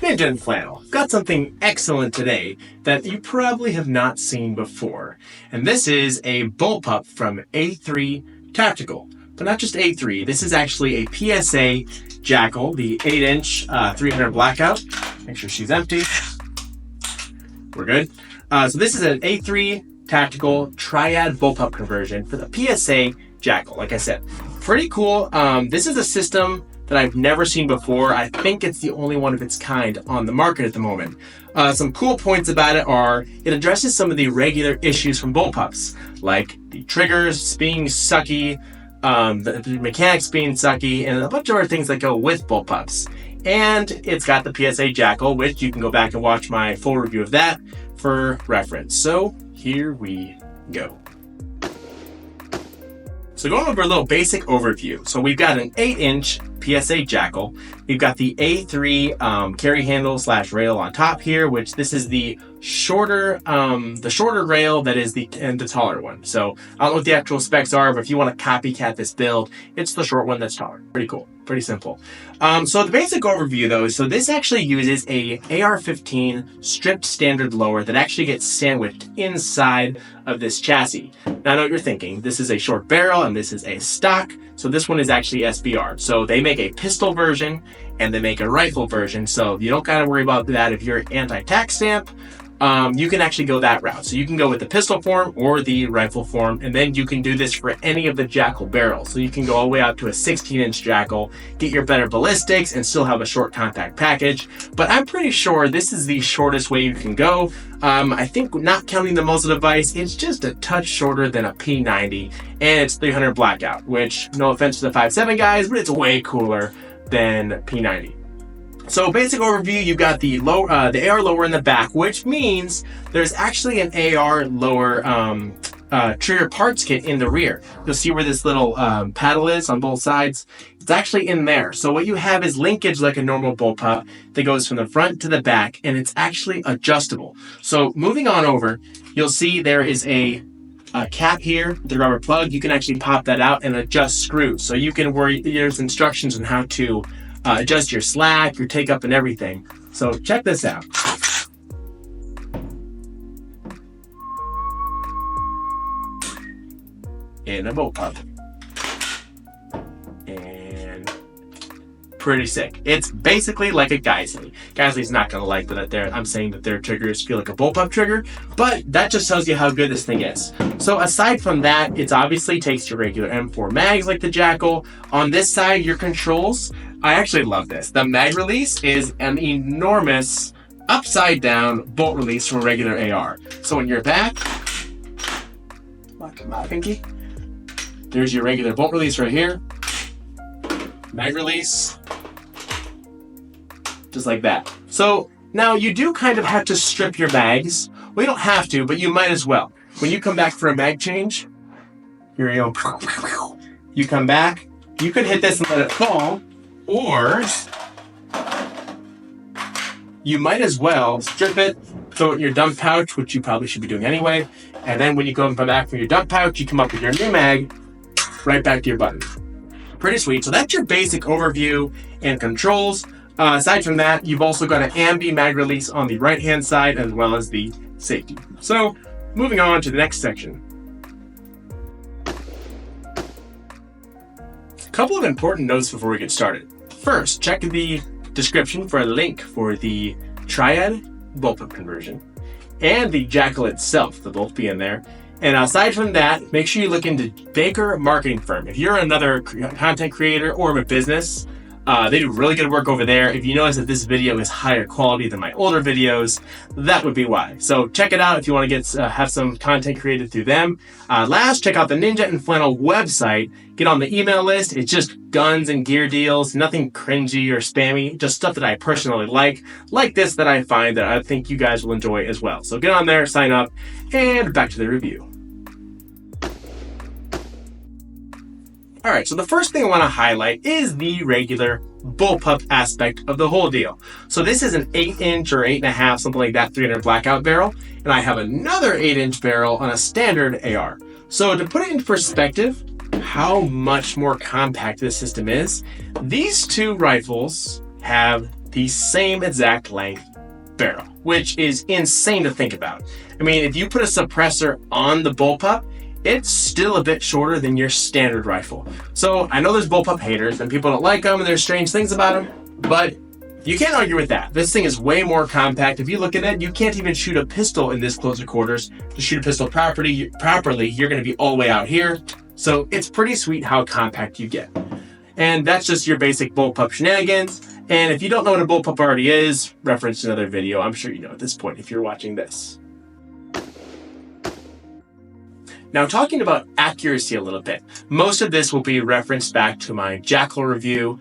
Ninja and Flannel. Got something excellent today that you probably have not seen before. And this is a Bullpup from A3 Tactical. But not just A3, this is actually a PSA Jackal, the 8-inch 300 blackout. Make sure she's empty. We're good. So this is an A3 Tactical Triad Bullpup conversion for the PSA Jackal. Like I said, pretty cool. This is a system that I've never seen before. I think it's the only one of its kind on the market at the moment. Some cool points about it are it addresses some of the regular issues from Bullpups, like the triggers being sucky, the mechanics being sucky, and a bunch of other things that go with Bullpups. And it's got the PSA Jackal, which you can go back and watch my full review of that for reference. So here we go. So going over a little basic overview. So we've got an 8-inch PSA Jackal. We've got the A3 carry handle / rail on top here, which this is the shorter rail that is the taller one. So I don't know what the actual specs are, but if you want to copycat this build, it's the short one that's taller. Pretty cool. Pretty simple. So the basic overview though, so this actually uses a AR-15 stripped standard lower that actually gets sandwiched inside of this chassis. Now I know what you're thinking. This is a short barrel and this is a stock. So this one is actually SBR. So they make a pistol version and they make a rifle version. So you don't got to worry about that if you're anti-tac stamp. You can actually go that route. So you can go with the pistol form or the rifle form, and then you can do this for any of the Jackal barrels. So you can go all the way up to a 16-inch Jackal, get your better ballistics, and still have a short compact package. But I'm pretty sure this is the shortest way you can go. I think not counting the muzzle device, it's just a touch shorter than a P90, and it's 300 blackout, which, no offense to the 5.7 guys, but it's way cooler than P90. So basic overview, you've got the AR lower in the back, which means there's actually an AR lower trigger parts kit in the rear. You'll see where this little paddle is on both sides. It's actually in there. So what you have is linkage like a normal Bullpup that goes from the front to the back, and it's actually adjustable. So moving on over, you'll see there is a cap here, the rubber plug. You can actually pop that out and adjust screws. So you can there's instructions on how to adjust your slack, your take up, and everything. So check this out. In a Bullpup. And pretty sick. It's basically like a Geisley. Geisley's not gonna like that I'm saying that their triggers feel like a Bullpup trigger, but that just tells you how good this thing is. So aside from that, it obviously takes your regular M4 mags like the Jackal. On this side, your controls, I actually love this. The mag release is an enormous upside down bolt release from a regular AR. So when you're back, come on, pinky. There's your regular bolt release right here. Mag release. Just like that. So now you do kind of have to strip your mags. Well, you don't have to, but you might as well. When you come back for a mag change, here you go. You come back, you could hit this and let it fall, or you might as well strip it, throw it in your dump pouch, which you probably should be doing anyway. And then when you come back from your dump pouch, you come up with your new mag, right back to your button. Pretty sweet. So that's your basic overview and controls. Aside from that, you've also got an ambi mag release on the right-hand side as well as the safety. So moving on to the next section. A couple of important notes before we get started. First, check the description for a link for the Triad Bullpup conversion and the Jackal itself. They'll both be in there. And aside from that, make sure you look into Baker Marketing Firm. If you're another content creator or a business, they do really good work over there. If you notice that this video is higher quality than my older videos, that would be why. So check it out if you want to get have some content created through them. Last, check out the Ninja and Flannel website. Get on the email list. It's just guns and gear deals, nothing cringy or spammy, just stuff that I personally like this that I find that I think you guys will enjoy as well. So get on there, sign up, and back to the review. All right, so the first thing I want to highlight is the regular Bullpup aspect of the whole deal. So this is an 8-inch or 8.5, something like that, 300 blackout barrel, and I have another 8-inch barrel on a standard AR. So to put it in perspective, how much more compact this system is, these two rifles have the same exact length barrel, which is insane to think about. I mean, if you put a suppressor on the Bullpup, it's still a bit shorter than your standard rifle. So I know there's Bullpup haters and people don't like them and there's strange things about them, but you can't argue with that. This thing is way more compact. If you look at it, you can't even shoot a pistol in this closer quarters. To shoot a pistol properly, you're going to be all the way out here. So it's pretty sweet how compact you get. And that's just your basic Bullpup shenanigans. And if you don't know what a Bullpup already is, reference another video. I'm sure you know at this point if you're watching this. Now, talking about accuracy a little bit, most of this will be referenced back to my Jackal review,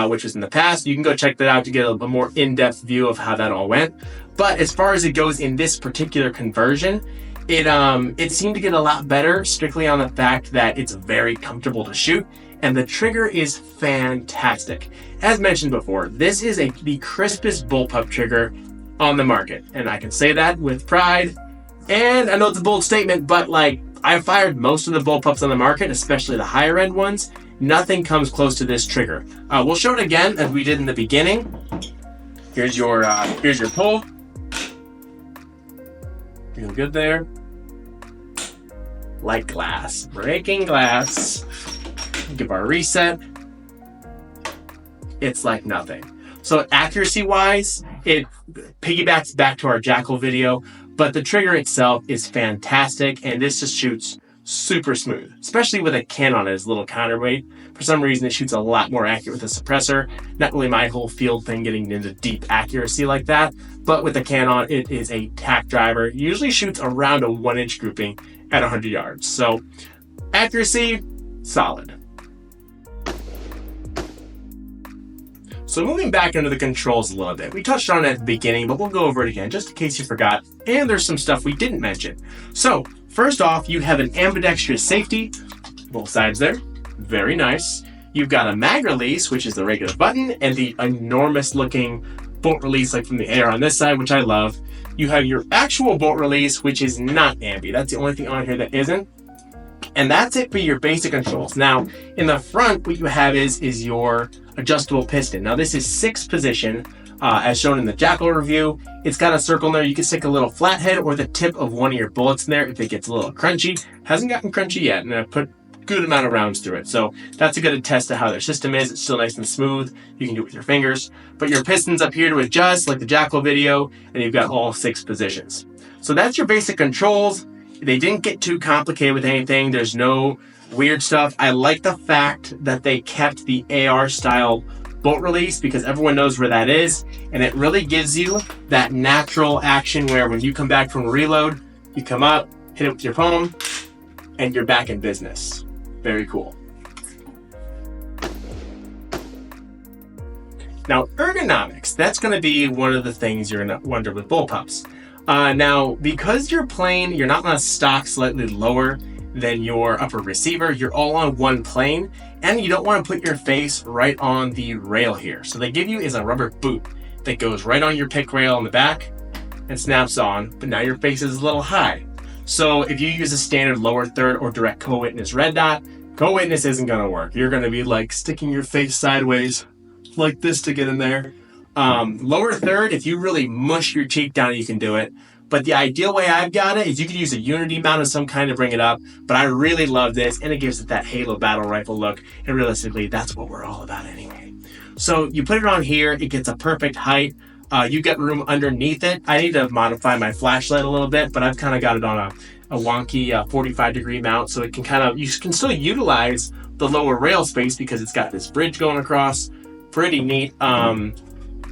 which was in the past. You can go check that out to get a more in-depth view of how that all went. But as far as it goes in this particular conversion, it seemed to get a lot better strictly on the fact that it's very comfortable to shoot and the trigger is fantastic. As mentioned before, this is the crispest Bullpup trigger on the market, and I can say that with pride. And I know it's a bold statement, but like, I've fired most of the Bullpups on the market, especially the higher end ones. Nothing comes close to this trigger. We'll show it again as we did in the beginning. Here's your pull. Feel good there. Like glass, breaking glass. Give our reset. It's like nothing. So accuracy wise, it piggybacks back to our Jackal video, but the trigger itself is fantastic and this just shoots super smooth, especially with a can on it as a little counterweight. For some reason, it shoots a lot more accurate with a suppressor. Not really my whole field thing getting into deep accuracy like that, but with the can on, it is a tack driver. It usually shoots around a 1-inch grouping at 100 yards. So accuracy, solid. So moving back into the controls a little bit, we touched on it at the beginning, but we'll go over it again just in case you forgot. And there's some stuff we didn't mention. So first off, you have an ambidextrous safety, both sides there, very nice. You've got a mag release, which is the regular button, and the enormous looking bolt release like from the air on this side, which I love. You have your actual bolt release, which is not ambi. That's the only thing on here that isn't. And that's it for your basic controls. Now, in the front, what you have is your adjustable piston. Now, this is 6th position, as shown in the Jackal review. It's got a circle in there. You can stick a little flathead or the tip of one of your bullets in there if it gets a little crunchy. Hasn't gotten crunchy yet, and I've put a good amount of rounds through it. So that's a good test of how their system is. It's still nice and smooth. You can do it with your fingers. But your piston's up here to adjust, like the Jackal video, and you've got all 6 positions. So that's your basic controls. They didn't get too complicated with anything. There's no weird stuff. I like the fact that they kept the AR style bolt release because everyone knows where that is. And it really gives you that natural action where when you come back from a reload, you come up, hit it with your palm, and you're back in business. Very cool. Now, ergonomics, that's going to be one of the things you're going to wonder with Bullpups. Now, because you're not on a stock slightly lower than your upper receiver, you're all on one plane, and you don't want to put your face right on the rail here. So they give you is a rubber boot that goes right on your pick rail in the back and snaps on, but now your face is a little high. So if you use a standard lower third or direct co-witness red dot, co-witness isn't going to work. You're going to be like sticking your face sideways like this to get in there. Lower third, if you really mush your cheek down, you can do it. But the ideal way I've got it is you could use a unity mount of some kind to bring it up. But I really love this, and it gives it that Halo battle rifle look. And realistically, that's what we're all about anyway. So you put it on here, it gets a perfect height. You get room underneath it. I need to modify my flashlight a little bit, but I've kind of got it on a wonky 45-degree mount, so it can you can still utilize the lower rail space because it's got this bridge going across. Pretty neat.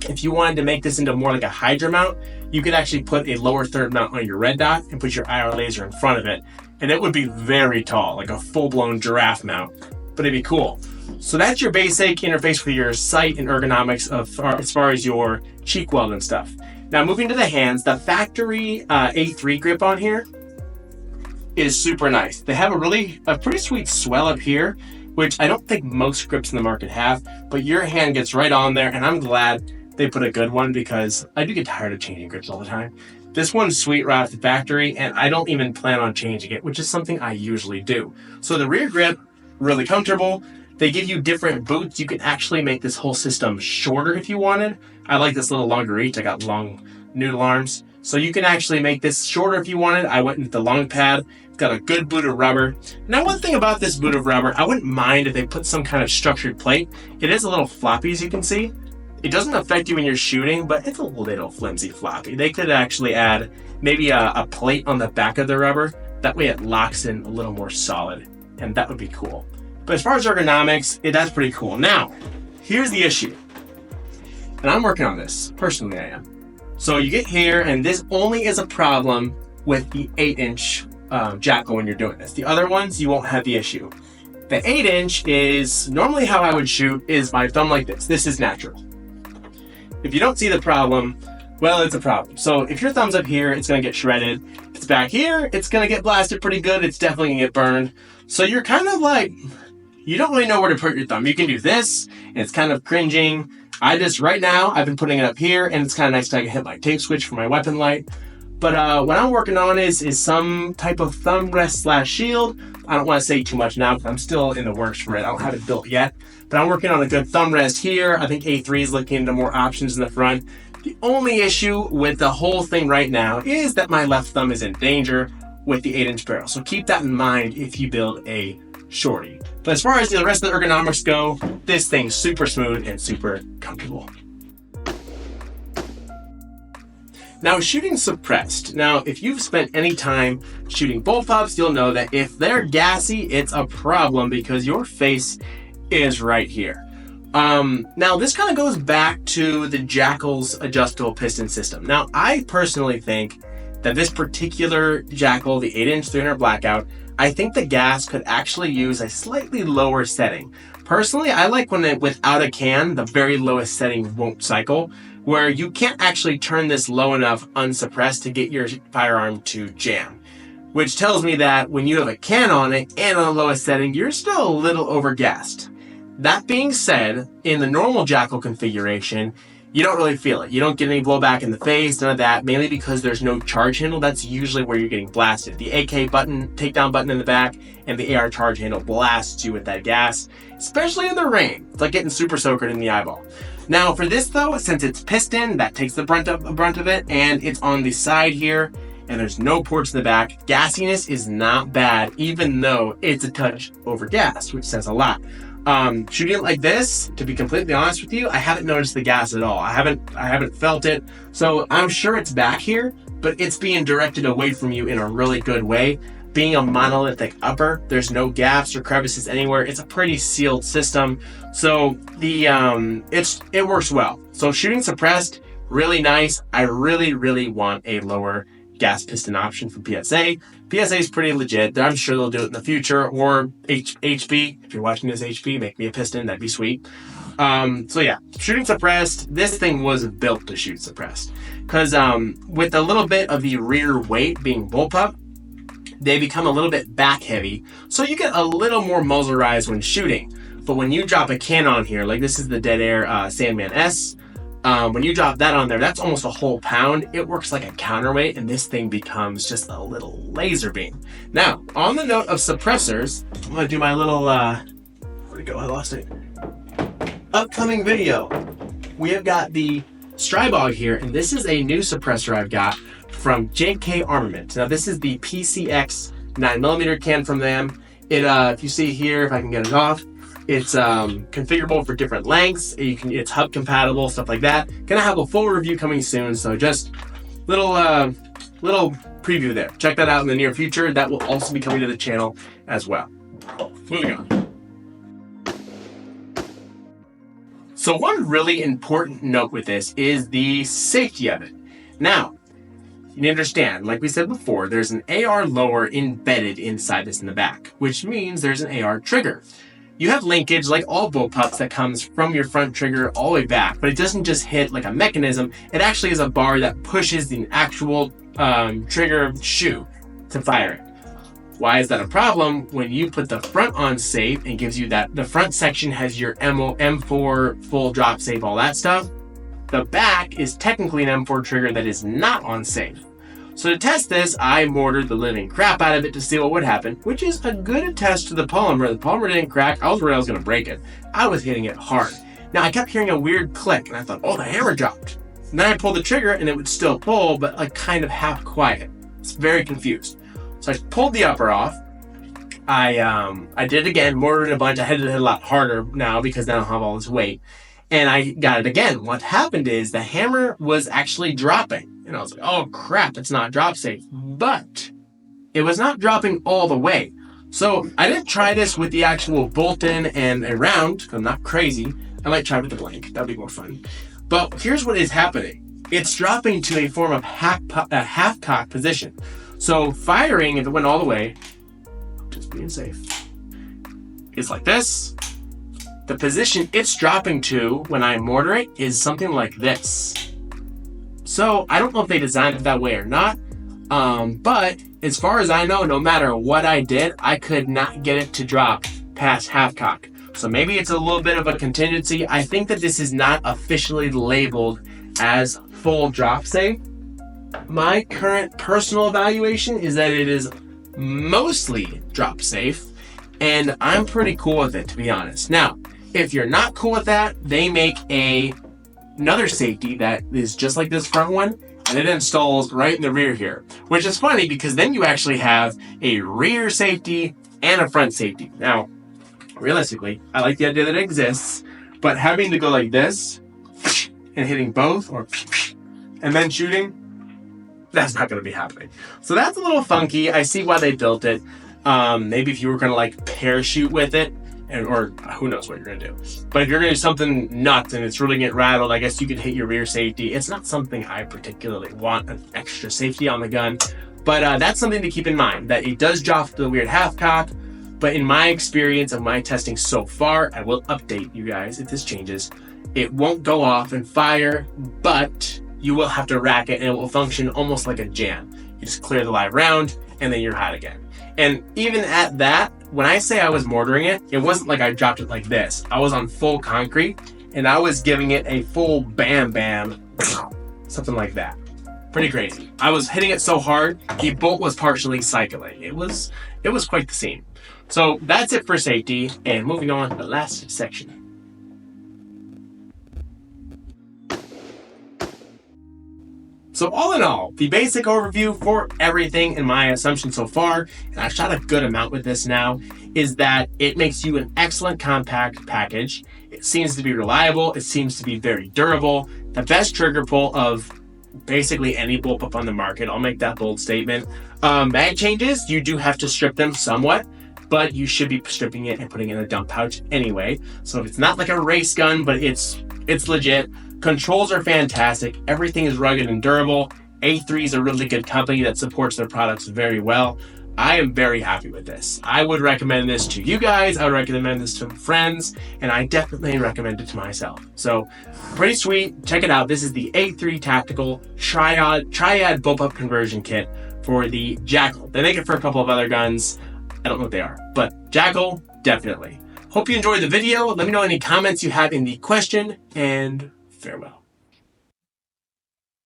If you wanted to make this into more like a Hydra mount, you could actually put a lower third mount on your red dot and put your IR laser in front of it. And it would be very tall, like a full-blown giraffe mount, but it'd be cool. So that's your basic interface for your sight and ergonomics as far as your cheek weld and stuff. Now moving to the hands, the factory A3 grip on here is super nice. They have a pretty sweet swell up here, which I don't think most grips in the market have, but your hand gets right on there, and I'm glad they put a good one because I do get tired of changing grips all the time. This one's sweet right off the factory, and I don't even plan on changing it, which is something I usually do. So the rear grip, really comfortable. They give you different boots. You can actually make this whole system shorter if you wanted. I like this little longer reach. I got long noodle arms. So you can actually make this shorter if you wanted. I went with the long pad. It's got a good boot of rubber. Now, one thing about this boot of rubber, I wouldn't mind if they put some kind of structured plate. It is a little floppy, as you can see. It doesn't affect you when you're shooting, but it's a little flimsy floppy. They could actually add maybe a plate on the back of the rubber. That way it locks in a little more solid, and that would be cool. But as far as ergonomics, that's pretty cool. Now, here's the issue. And I'm working on this. Personally, I am. So you get here, and this only is a problem with the 8-inch jackal when you're doing this. The other ones, you won't have the issue. The 8-inch is normally how I would shoot is my thumb like this. This is natural. If you don't see the problem, well, it's a problem. So if your thumb's up here, it's gonna get shredded. If it's back here, it's gonna get blasted pretty good. It's definitely gonna get burned. So you're kind of like, you don't really know where to put your thumb. You can do this, and it's kind of cringing. Right now, I've been putting it up here, and it's kind of nice because I can hit my tape switch for my weapon light. But what I'm working on is some type of thumb rest / shield. I don't want to say too much now because I'm still in the works for it. I don't have it built yet. But I'm working on a good thumb rest here. I think A3 is looking into more options in the front. The only issue with the whole thing right now is that my left thumb is in danger with the 8-inch barrel. So keep that in mind if you build a shorty. But as far as the rest of the ergonomics go, this thing's super smooth and super comfortable. Now, shooting suppressed. Now, if you've spent any time shooting bullpups, you'll know that if they're gassy, it's a problem because your face is right here. Now, this kind of goes back to the Jackal's adjustable piston system. Now, I personally think that this particular Jackal, the 8-inch 300 Blackout, I think the gas could actually use a slightly lower setting. Personally, I like when without a can, the very lowest setting won't cycle, where you can't actually turn this low enough unsuppressed to get your firearm to jam. Which tells me that when you have a can on it and on the lowest setting, you're still a little overgassed. That being said, in the normal Jackal configuration, you don't really feel it. You don't get any blowback in the face, none of that, mainly because there's no charge handle. That's usually where you're getting blasted. The AK button, takedown button in the back, and the AR charge handle blasts you with that gas, especially in the rain. It's like getting super soakered in the eyeball. Now for this though, since it's piston, that takes the brunt of it, and it's on the side here, and there's no ports in the back. Gassiness is not bad, even though it's a touch overgassed, which says a lot. Shooting it like this, to be completely honest with you, I haven't noticed the gas at all. I haven't felt it. So I'm sure it's back here, but it's being directed away from you in a really good way. Being a monolithic upper, there's no gaps or crevices anywhere. It's a pretty sealed system. So it works well. So shooting suppressed, really nice. I really want a lower gas piston option from PSA. PSA is pretty legit. I'm sure they'll do it in the future, or HP. If you're watching this, HP, make me a piston. That'd be sweet. So yeah, shooting suppressed. This thing was built to shoot suppressed because with a little bit of the rear weight being bullpup, they become a little bit back heavy. So you get a little more muzzle rise when shooting. But when you drop a can on here, like this is the Dead Air Sandman S, when you drop that on there, that's almost a whole pound. It works like a counterweight, and this thing becomes just a little laser beam. Now, on the note of suppressors, I'm gonna do my little, where'd it go? I lost it. Upcoming video. We have got the Strybog here, and this is a new suppressor I've got from JK Armament. Now, this is the PCX 9mm can from them. If you see here, if I can get it off, it's configurable for different lengths. It's hub compatible, stuff like that. Gonna have a full review coming soon, so just little preview there. Check that out in the near future. That will also be coming to the channel as well. Moving on. So one really important note with this is the safety of it. Now, you need to understand, like we said before, there's an AR lower embedded inside this in the back, which means there's an AR trigger. You have linkage, like all bullpups, that comes from your front trigger all the way back, but it doesn't just hit like a mechanism. It actually is a bar that pushes the actual trigger shoe to fire it. Why is that a problem? When you put the front on safe and gives you that, the front section has your M4 full drop safe, all that stuff. The back is technically an M4 trigger that is not on safe. So to test this, I mortared the living crap out of it to see what would happen, which is a good test to the polymer. The polymer didn't crack. I was worried I was going to break it. I was hitting it hard. Now I kept hearing a weird click, and I thought, oh, the hammer dropped. And then I pulled the trigger, and it would still pull, but like kind of half quiet. It's very confused. So I pulled the upper off. I did it again, mortared it a bunch. I had to hit it a lot harder now because now I don't have all this weight. And I got it again. What happened is the hammer was actually dropping. And I was like, oh crap, it's not drop safe. But it was not dropping all the way. So I didn't try this with the actual bolt-in and a round. I'm not crazy. I might try with the blank. That'd be more fun. But here's what is happening. It's dropping to a form of half cock position. So firing, if it went all the way, just being safe, it's like this. The position it's dropping to when I mortar it is something like this. So I don't know if they designed it that way or not. But as far as I know, no matter what I did, I could not get it to drop past half cock. So maybe it's a little bit of a contingency. I think that this is not officially labeled as full drop safe. My current personal evaluation is that it is mostly drop safe, and I'm pretty cool with it, to be honest. Now, if you're not cool with that, they make another safety that is just like this front one, and it installs right in the rear here, which is funny because then you actually have a rear safety and a front safety. Now, realistically, I like the idea that it exists, but having to go like this and hitting both and then shooting, that's not going to be happening. So that's a little funky. I see why they built it. Maybe if you were going to like parachute with it, or who knows what you're going to do. But if you're going to do something nuts and it's really getting rattled, I guess you could hit your rear safety. It's not something I particularly want an extra safety on the gun. But that's something to keep in mind, that it does drop to the weird half cock. But in my experience of my testing so far, I will update you guys if this changes. It won't go off and fire, but you will have to rack it and it will function almost like a jam. You just clear the live round and then you're hot again. And even at that, when I say I was mortaring it, it wasn't like I dropped it like this. I was on full concrete and I was giving it a full bam bam, something like that. Pretty crazy. I was hitting it so hard, the bolt was partially cycling. It was quite the scene. So that's it for safety, and moving on to the last section. So all in all, the basic overview for everything in my assumption so far, and I shot a good amount with this now, is that it makes you an excellent compact package. It seems to be reliable. It seems to be very durable. The best trigger pull of basically any bullpup on the market. I'll make that bold statement. Mag changes, you do have to strip them somewhat, but you should be stripping it and putting it in a dump pouch anyway. So if it's not like a race gun, but it's legit. Controls are fantastic. Everything is rugged and durable. A3 is a really good company that supports their products very well. I am very happy with this. I would recommend this to you guys. I would recommend this to friends, and I definitely recommend it to myself. So pretty sweet. Check it out. This is the A3 Tactical Triad Bullpup Conversion Kit for the Jackal. They make it for a couple of other guns. I don't know what they are, but Jackal, definitely. Hope you enjoyed the video. Let me know any comments you have in the question, and farewell.